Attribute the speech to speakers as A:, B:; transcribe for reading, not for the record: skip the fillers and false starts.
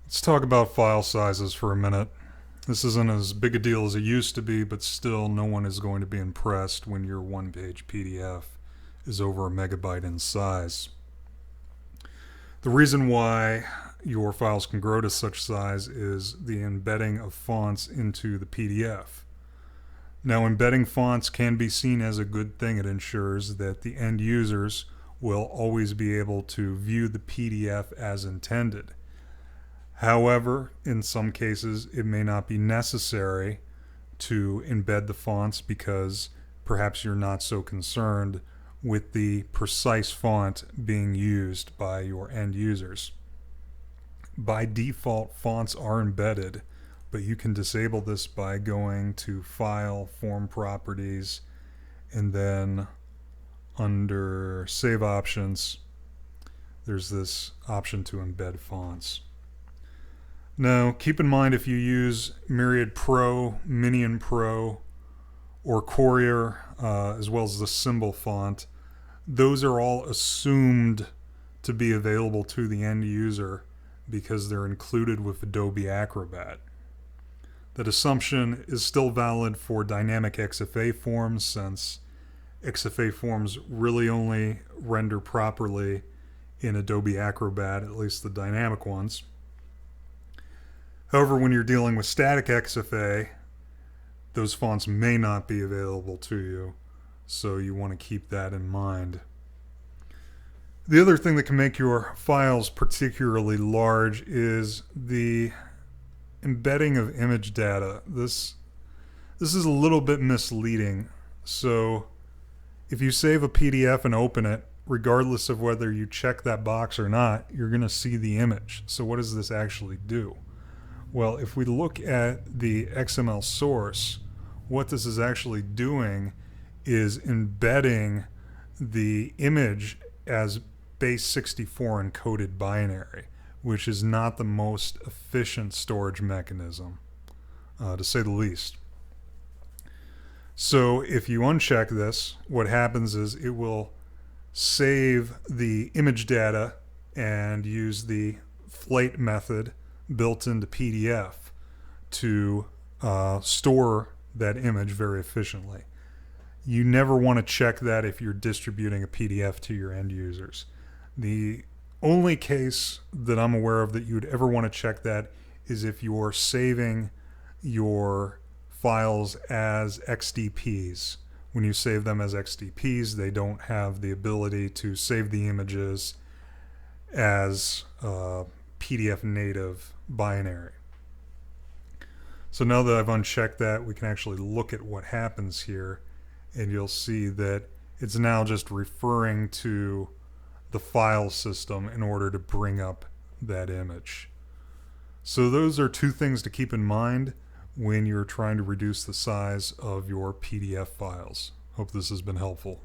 A: Let's talk about file sizes for a minute. This isn't as big a deal as it used to be, but still, no one is going to be impressed when your one-page PDF is over a megabyte in size. The reason why your files can grow to such size is the embedding of fonts into the PDF. Now, embedding fonts can be seen as a good thing. It ensures that the end users will always be able to view the PDF as intended. However, in some cases, it may not be necessary to embed the fonts because perhaps you're not so concerned with the precise font being used by your end users. By default, fonts are embedded, but you can disable this by going to File, Form Properties, and then under Save Options, there's this option to embed fonts. Now, keep in mind if you use Myriad Pro, Minion Pro, or Courier, as well as the symbol font, those are all assumed to be available to the end user because they're included with Adobe Acrobat. That assumption is still valid for dynamic XFA forms, since XFA forms really only render properly in Adobe Acrobat, at least the dynamic ones. However, when you're dealing with static XFA, those fonts may not be available to you, so you want to keep that in mind. The other thing that can make your files particularly large is the embedding of image data. This is a little bit misleading. So if you save a PDF and open it, regardless of whether you check that box or not, you're going to see the image. So what does this actually do? Well, if we look at the XML source, what this is actually doing is embedding the image as base 64 encoded binary, which is not the most efficient storage mechanism, to say the least. So if you uncheck this, what happens is it will save the image data and use the FLATE method built into PDF to store that image very efficiently. You never want to check that if you're distributing a PDF to your end users. The only case that I'm aware of that you'd ever want to check that is if you're saving your files as XDPs. When you save them as XDPs, they don't have the ability to save the images as PDF native binary. So now that I've unchecked that, we can actually look at what happens here, and you'll see that it's now just referring to the file system in order to bring up that image. So those are two things to keep in mind when you're trying to reduce the size of your PDF files. Hope this has been helpful.